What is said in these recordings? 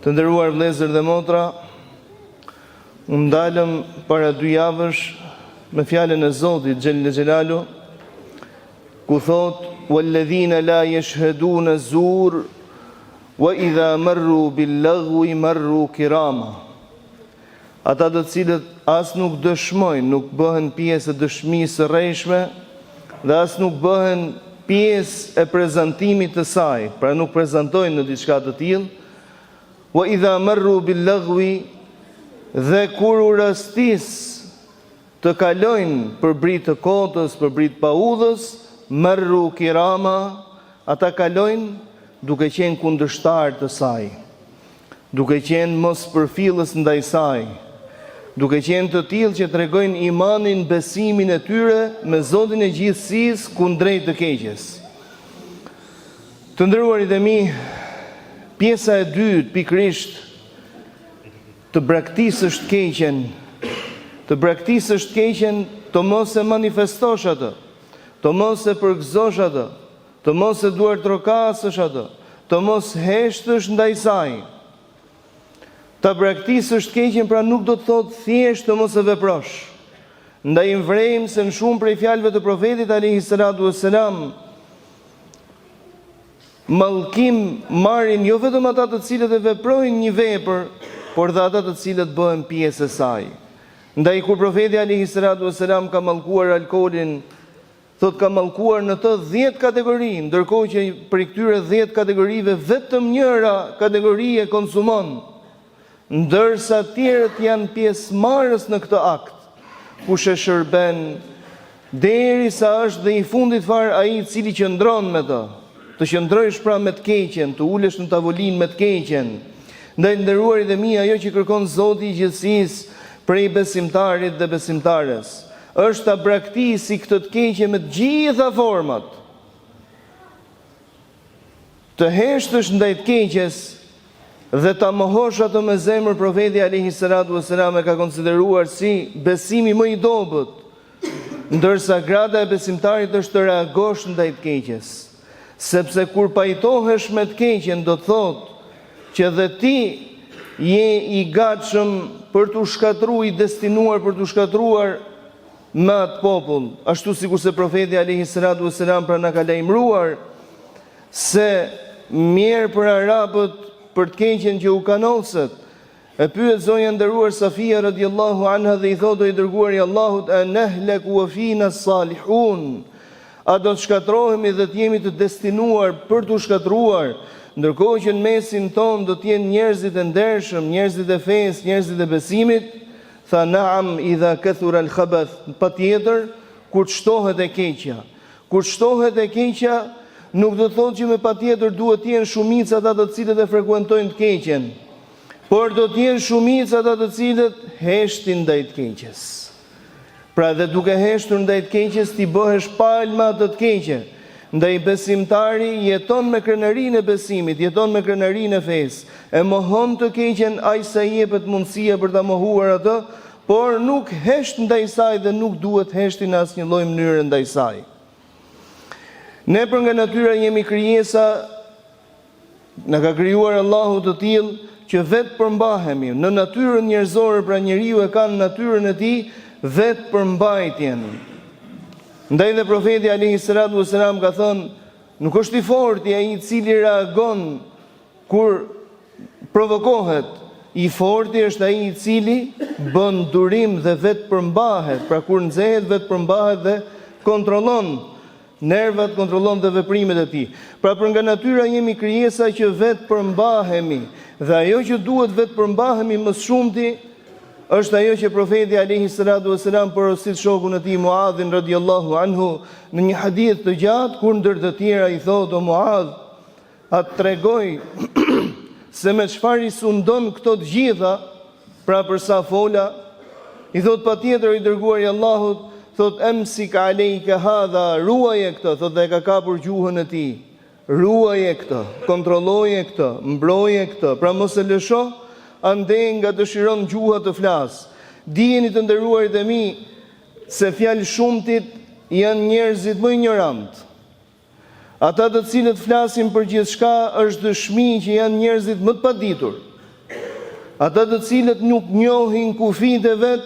Të nderuar vëllezër dhe motra, unë ndalëm para 2 javësh me fjalën e Zotit Xhelle Xhelalu, ku thot: "Walladhina la yashhaduna az-zur wa idha marru bil-laghwi marru kirama." Ata të cilët as nuk dëshmojnë, nuk bëhen pjesë e dëshmisë së rrejshme dhe as nuk bëhen pjesë e prezantimit të saj, pra nuk prezantojnë në diçka të tillë. Wa idha marru bil-laghwi, dhe kur u rastis të kalojnë për brit të kotës, për brit paudhës, marru kirama, ata kalojnë duke qenë kundërshtar të saj, duke qenë mos përfillës ndaj saj, duke qenë të tillë që tregojnë imanin, besimin e tyre me Zotin e gjithësisë kundrejt të keqes. Të nderuarit e mi, pjesa e dytë pikërisht të braktisësh të keqen, të mos e manifestosh atë, të mos e përgëzosh atë, të mos e duar trokasësh atë, të mos heshtësh ndaj saj. Ta braktisësh të keqen pra nuk do të thotë thjesht të mos e veprosh. Ndaj vrejmë se në shumë prej fjalëve të profetit alayhi salatu wassalam, mallkim marrin jo vetëm ata të cilët e veprojnë një vepër, por dhe ata të cilët bëhen pjesë e saj. Ndaj kur profeti alayhi salatu wassalam ka mallkuar alkoolin, thot ka mallkuar në të 10 kategori, ndërkohë që për këtyre 10 kategorive vetëm njëra kategori e konsumon, ndërsa tjerët janë pjesëmarrës në këtë akt. Kush e shërben derisa është dhe i fundit fare ai i cili qëndron me të. Të qëndrojsh pra me të keqen, të ulesh në tavolinë me të keqen. Ndaj nderuarit e mi, ajo që kërkon Zoti i gjithësisë prej besimtarit dhe besimtares, është ta braktisi këtë të keqe me të gjitha format. Të heshtësh ndaj të keqes dhe ta mohosh ato me zemër. Profeti alayhi salatu wassalam e ka konsideruar si besimi më i dobët, ndërsa grada e besimtarit është të reagosh ndaj të keqes. Sepse kur pajtohesh me të keqen, do të thotë që dhe ti je i gatshëm për të shkatruar, i destinuar për të shkatruar me atë popull. Ashtu sikur se profeti alayhi salatu wassalam pra na ka lajmëruar se mirë për arabët për të keqen që u kanosët. E pyet zonja nderuar Safia radhiyallahu anha dhe i thotë: "O i dërguari i Allahut, a nahlaku wa fina salihun?" A do të shkatrohemi dhe të jemi të destinuar për të shkatruar, ndërkohë që në mesin ton do të jenë njerëzit e ndershëm, njerëzit e fesë, njerëzit e besimit? Tha naam idha kathura al-khabath. Patjetër, kur të shtohet e keqja. Kur të shtohet e keqja, nuk do të thotë që me patjetër duhet të jenë shumica ata të cilët e frekuentojnë të keqen, por do të jenë shumica ata të cilët heshtin ndaj të keqes. Pra dhe duke heshtur ndaj të keqes, ti bëhesh palma të të keqe. Ndaj besimtari jeton me krenarinë e besimit, jeton me krenarinë e fesë, e mohon të keqen aq sa i jepet mundësia për ta mohuar atë, por nuk hesht ndaj saj dhe nuk duhet heshti në asnjë lloj mënyre ndaj saj. Ne për nga natyra jemi krijesa, na ka krijuar Allahu të tillë që vetë përmbahemi. Në natyrën njerëzore, pra njeriu e ka në natyrën e tij vetë përmbajtjen. Ndaj dhe profeti alayhi salatu wassalam ka thënë, nuk është i fortë ai i cili reagon kur provokohet. I fortë është ai i cili bën durim dhe vetë përmbahet. Pra kur nxehet vetë përmbahet dhe kontrollon nervat, kontrollon dhe veprimet e tij. Pra për nga natyra jemi krijesa që vetë përmbahemi, dhe ajo që duhet vetë përmbahemi më shumti është ajo që profeti alayhi salatu wassalam porosit shokun e tij Muadhin radhiyallahu anhu në një hadith të gjatë, kur ndër të tjera i thotë: "O Muadh, a të tregoj se me çfarë i sundon këto të gjitha?" Pra për sa fola, i thotë: "Patjetër, i dërguari i Allahut." Thot: "Emsik alejka hadha", ruaje këtë. Thot: dhe e ka kapur gjuhën e tij. Ruaje këtë, kontrolloje këtë, mbroje këtë. Pra mos e lësho ande nga dëshiron gjuha të flas. Dijeni të nderuarit e mi se fjalë shumtit janë njerëzit më ignorant. Ata të cilët flasin për gjithçka është dëshmi që janë njerëzit më të paditur. Ata të cilët nuk njohin kufijtë e vet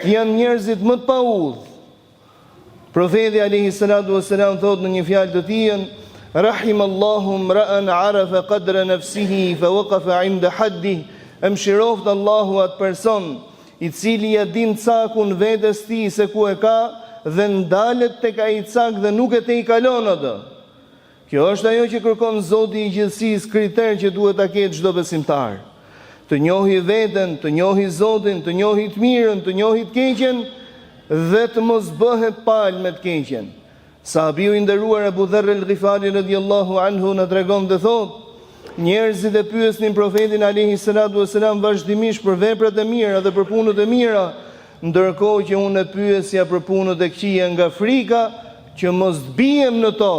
janë njerëzit më të paudhë. Profeti alayhi salatu wassalam thot në një fjalë të tij: Rahimallahu mra'an arafa qadra nafsihi fa waqafa 'inda haddi. Mëshiroft Allahu atë person i cili ja din cakun vetes tij se ku e ka dhe ndalet tek ai cak dhe nuk e tejkalon atë. Kjo është ajo që kërkon Zoti i gjithësisë, kriter që duhet ta ketë çdo besimtar. Të njohë veten, të njohë Zotin, të njohë të mirën, të njohë të keqen dhe të mos bëhet palë me të keqen. Sahabiu i nderuar Abu Dharr al-Ghifari radhiyallahu anhu na tregon dhe thot: njerëzit e pyesnin profetin alayhi salatu wasalam vazhdimisht për veprat e mira dhe për punët e mira, ndërkohë që unë e pyesja për punët e këqija nga frika që mos bijem në to.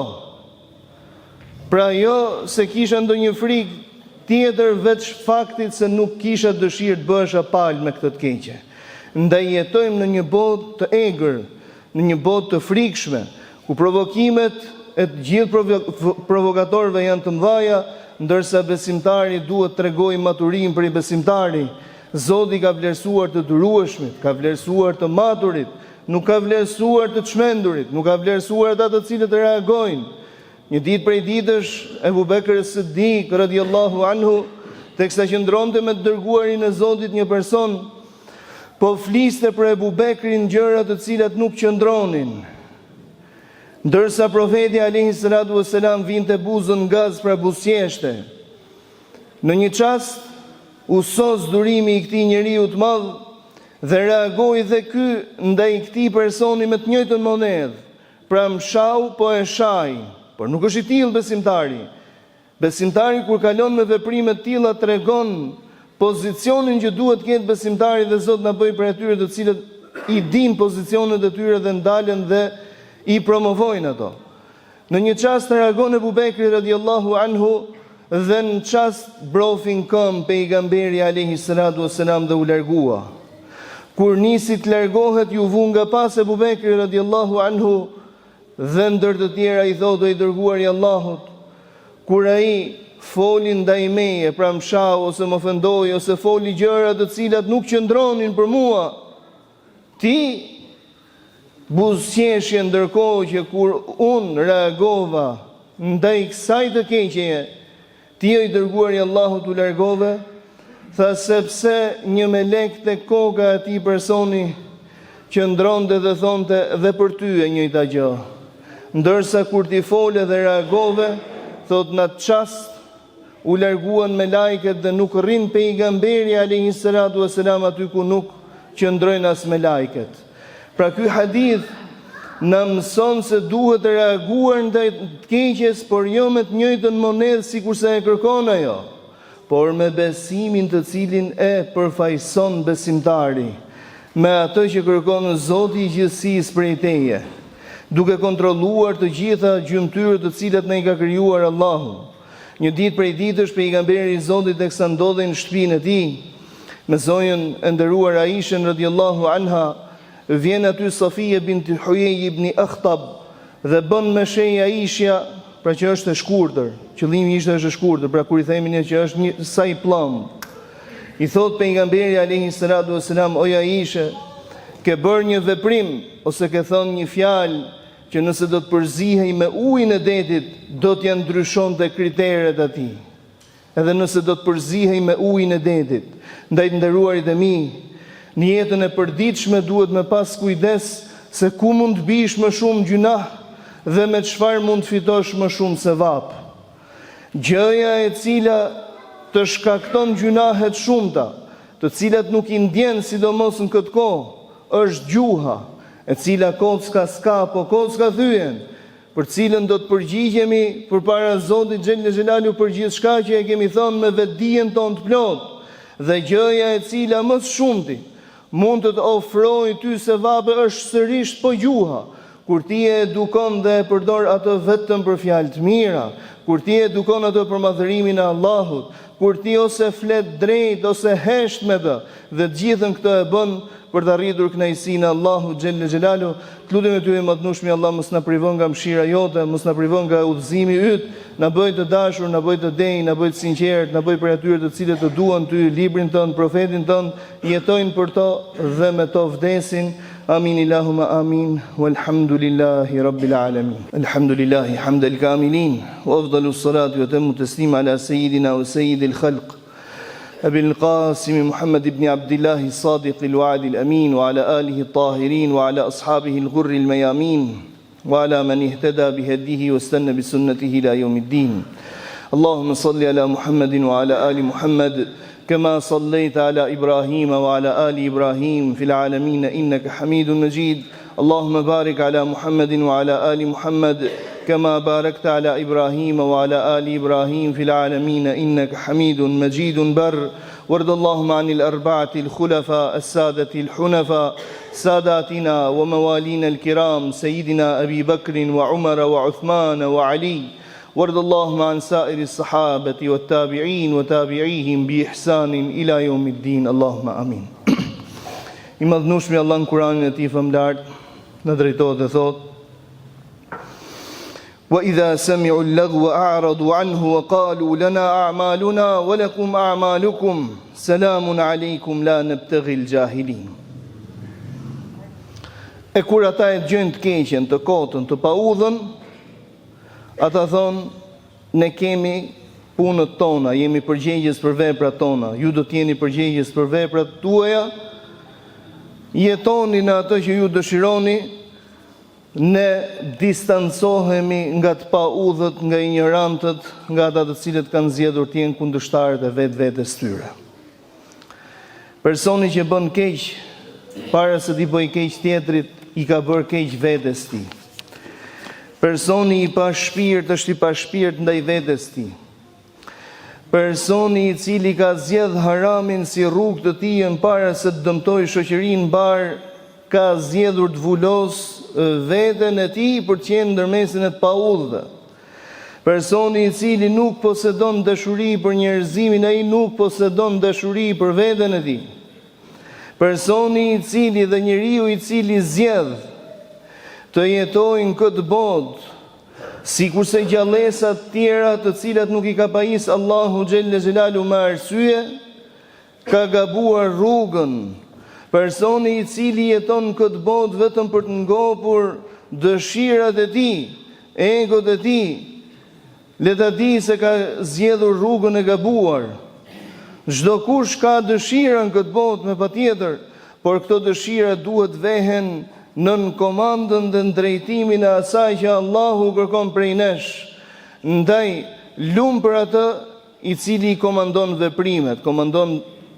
Pra jo se kisha ndonjë frikë tjetër veç faktit se nuk kisha dëshirë të bësha palë me këtë të keqe. Ndaj jetojmë në një botë të egër, në një botë të frikshme, ku provokimet e të gjithë provokatorëve janë të mëdha, ndërsa besimtari duhet të tregojë maturim për i besimtari. Zoti ka vlerësuar të durueshmit, ka vlerësuar të maturit, nuk ka vlerësuar të çmendurit, nuk ka vlerësuar ata të cilët reagojnë. Një ditë prej ditësh, Ebu Bekr Siddiq radhiyallahu anhu, teksa qëndronte me të dërguarin e Zotit një person, po fliste për Ebu Bekrin gjëra të cilat nuk qëndronin. Ndërsa profeti alayhi salatu wassalam vinte buzën gaz pra buzëqeshte. Në një çast u sos durimi i këtij njeriu të madh dhe reagoi dhe ky ndaj këtij personi me të njëjtën monedhë. Pra mshau po e shaj, por nuk është i tillë besimtari. Besimtari kur kalon me veprime të tilla tregon pozicionin që duhet të ketë besimtari dhe Zoti na bëj për atyre të cilët i din pozicionet e tyre dhe ndalen dhe i promovojnë ato. Në një çast reagon Ebu Bekri radhiyallahu anhu dhe në çast brofin këm pejgamberi alayhi salatu wassalam dhe u largua. Kur nisi të largohet, ju vu nga pas Ebu Bekri radhiyallahu anhu dhe ndër të tjera i thotë: i dërguari i Allahut, kur ai foli ndaj meje, pra mshau ose më ofendoi ose foli gjëra të cilat nuk qëndronin për mua, ti buzëqeshje, ndërkohë që kur unë reagova ndaj kësaj të keqeje, ti o i dërguari i Allahut u largove, tha sepse një melek te koka e atij personi qëndronte dhe thonte: dhe për ty e njëjta gjë. Ndërsa kur ti fole dhe reagove, thot në atë çast u larguan me lajket dhe nuk rrin pejgamberi alayhi salatu wassalam aty ku nuk qëndrojnë as me lajket. Pra ky hadith na mëson se duhet të reaguar ndaj të keqes, por jo me të njëjtën monedhë sikurse e kërkon ajo, por me besimin të cilin e përfaqëson besimtari, me atë që kërkon Zoti i gjithësisë prej teje, duke kontrolluar të gjitha gjymtyrët të cilat ne i ka krijuar Allahu. Një ditë prej ditësh pejgamberi i Zotit teksa ndodhej në shtëpinë e tij me zonjën e nderuar Aishën radhiyallahu anha, vjen aty Safia bint Huyej ibn Akhtab dhe bën me shenjë Aishja, pra që është e shkurtër. Qëllimi ishte është e shkurtër, pra kur i themi ne që është një sa i plumb. I thot pejgamberi alayhi salatu wassalam: o Aishë, ke bërë një veprim ose ke thënë një fjalë që nëse do të përzihej me ujin e detit, do t'ja ndryshonte kriteret atij. Edhe nëse do të përzihej me ujin e detit, ndaj të nderuarit e mi, në jetën e përditshme duhet me pas kujdes se ku mund të bish më shumë gjunah dhe me çfarë mund të fitosh më shumë sevap. Gjëja e cila të shkakton gjunahet shumta, të cilat nuk i ndjen sidomos në këtë kohë, është gjuha, e cila kocka s'ka, po kocka thyen, për cilën do të përgjigjemi përpara Zotit xhel xhelalu për gjithçka që e kemi thënë me vetdijen tonë të plotë, dhe gjëja e cila më së shumti mund të ofrojë ty sevape është sërish po gjuha. kur ti e edukon dhe e përdor atë vetëm për fjalë të mira, kur ti e edukon atë për madhërimin e Allahut, kur ti ose flet drejt ose hesht me të, dhe të gjithën këtë e bën për të arritur kënaqësinë e Allahut xhelle xhelalu. Të lutem me ty e madhnushmi Allah, mos na privon nga mëshira jote, mos na privon nga udhëzimi yt, na bëj të dashur, na bëj të denj, na bëj të sinqert, na bëj për atyre të cilët të duan ty, librin tënd, profetin tënd, jetojnë për to dhe me to vdesin. Amin Allahumma amin. Walhamdulillahi rabbil alamin. Alhamdulillahi hamdal kamilin wa afdalus salatu wa tammu taslim ala sayyidina wa sayyidil khalq أبي القاسم محمد بن عبد الله الصادق الوعد الأمين وعلى آله الطاهرين وعلى أصحابه الغر الميامين وعلى من اهتدى بهديه واستنى بسنته إلى يوم الدين. اللهم صل على محمد وعلى آل محمد كما صليت على إبراهيم وعلى آل إبراهيم في العالمين إنك حميد مجيد. اللهم بارك على محمد وعلى آل محمد كما باركت على إبراهيم وعلى آل إبراهيم في العالمين إنك حميد مجيد بر. وارض اللهم عن الأربعة الخلفاء السادة الحنفاء ساداتنا وموالينا الكرام سيدنا أبي بكر وعمر وعثمان وعلي. وارض اللهم عن سائر الصحابة والتابعين وتابعيهم بإحسان إلى يوم الدين. اللهم آمين. I madhnushmi Allah në Kur'anin e tij famlar në drejtohet dhe thot: Wa idha sami'u al-laghwa a'radu anhu wa qalu lana a'maluna wa lakum a'malukum salamun alaykum la nabtaghi al-jahilin. E kur ata e gjën të keqen, të kotën, të paudhën, ata thonë, ne kemi punët tona, jemi përgjegjës për veprat tona, ju do të jeni përgjegjës për veprat tuaja. Jetoni në atë që ju dëshironi, ne distancohemi nga të paudhët, nga ignorantët, nga ata të cilët kanë zgjedhur të jenë kundërshtarët e vetes tyre. Personi që bën keq, para se t'i bëjë keq tjetrit, i ka bërë keq vetes tij. Personi i pa shpirt është i pa shpirt ndaj vetes tij. Personi i cili ka zgjedh haramin si rrugë të tij para se të dëmtojë shoqërinë mbar, ka zgjedhur të vulosë veten e tij për të qenë ndërmesin e të paudhëve. Personi i cili nuk posedon dashuri për njerëzimin, ai nuk posedon dashuri për veten e tij. Personi i cili dhe njeriu i cili zgjedh të jetojë në këtë botë, sikurse gjallësat tjera të cilat nuk i ka pajis Allahu xhelle xhelalu me arsye, ka gabuar rrugën. Personi i cili jeton në këtë botë vetëm për të ngopur dëshirat e tij, egot e tij, le ta di se ka zgjedhur rrugën e gabuar. Çdo kush ka dëshira në këtë botë me patjetër, por këto dëshira duhet vehen nën komandën dhe drejtimin e asaj që Allahu kërkon prej nesh. Ndaj lum për atë i cili komandon veprimet, komandon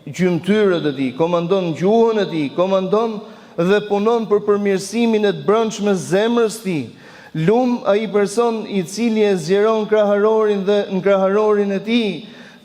gjymtyrët e tij, komandon gjuhën e tij, komandon dhe punon për përmirësimin e të brendshme zemrës së tij. Lum ai person i cili e zgjeron kraharorin dhe në kraharorin e tij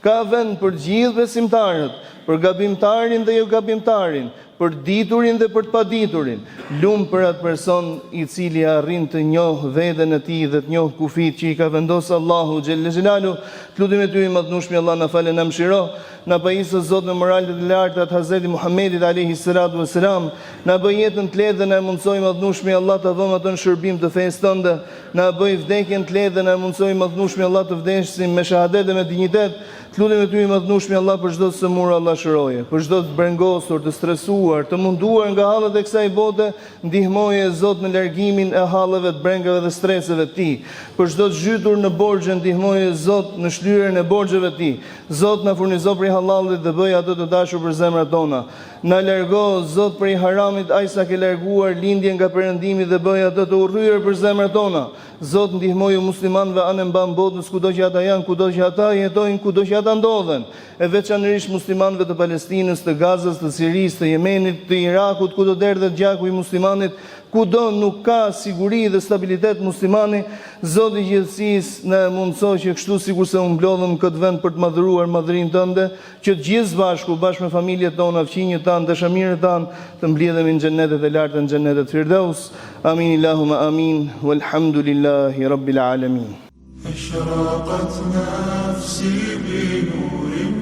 ka vend për gjithë besimtarët, për gabimtarin dhe jo gabimtarin, për diturin dhe për të paditurin. Lum për atë person i cili arrin të njohë veten e tij dhe të njohë kufit që i ka vendosur Allahu xhelle xhelalu. Të lutem ty i madhnushmi Allah na falë, na mëshiro, na pajisë Zot në moralet e larta të Hazreti Muhammedit alayhi salatu wassalam, na bëj jetën të lehtë dhe na mundsoj madhnushmi Allah të vëmë atë në shërbim të fesë tënde, na bëj vdekjen të lehtë dhe na mundsoj madhnushmi Allah të vdesim me shahadet dhe me dinjitet. Të lutem ty i madhnushmi Allah për çdo sëmur Allah shëroje, për çdo të brengosur, të stresuar, të munduar nga hallet e kësaj bote, ndihmoje Zot në largimin e halleve të brengave dhe streseve të tij. Për çdo të zhytur në borxhe, ndihmoje Zot në shlyerjen e borxheve të tij. Zot na furnizo prej halallit dhe bëj ato të dashur për zemrat tona. Na largo Zot prej haramit, aq sa ke larguar lindjen nga perëndimi dhe bëj ato të urryer për zemrat tona. Zot ndihmoju muslimanëve anë mban botës, kudo që ata janë, kudo që ata jetojnë, kudo që ata ndodhen, e veçanërisht muslimanëve të Palestinës, të Gazës, të Sirisë, të Yemenit, të Irakut, kudo derdhet gjaku i muslimanit, kudo nuk ka siguri dhe stabilitet muslimani, Zoti i gjithësisë na mundsoj që kështu sikur se u mblodhëm këtë vend për të madhëruar madhërinë tënde, që të gjithë bashku, bashkë me familjet tona, fëmijët tanë, dashamirët tanë, të mbledhemi në xhennetet e larta, në xhennetet Firdaus. Amin Allahumma amin. Walhamdulillahi rabbil alamin. أشرقت نفسي بنور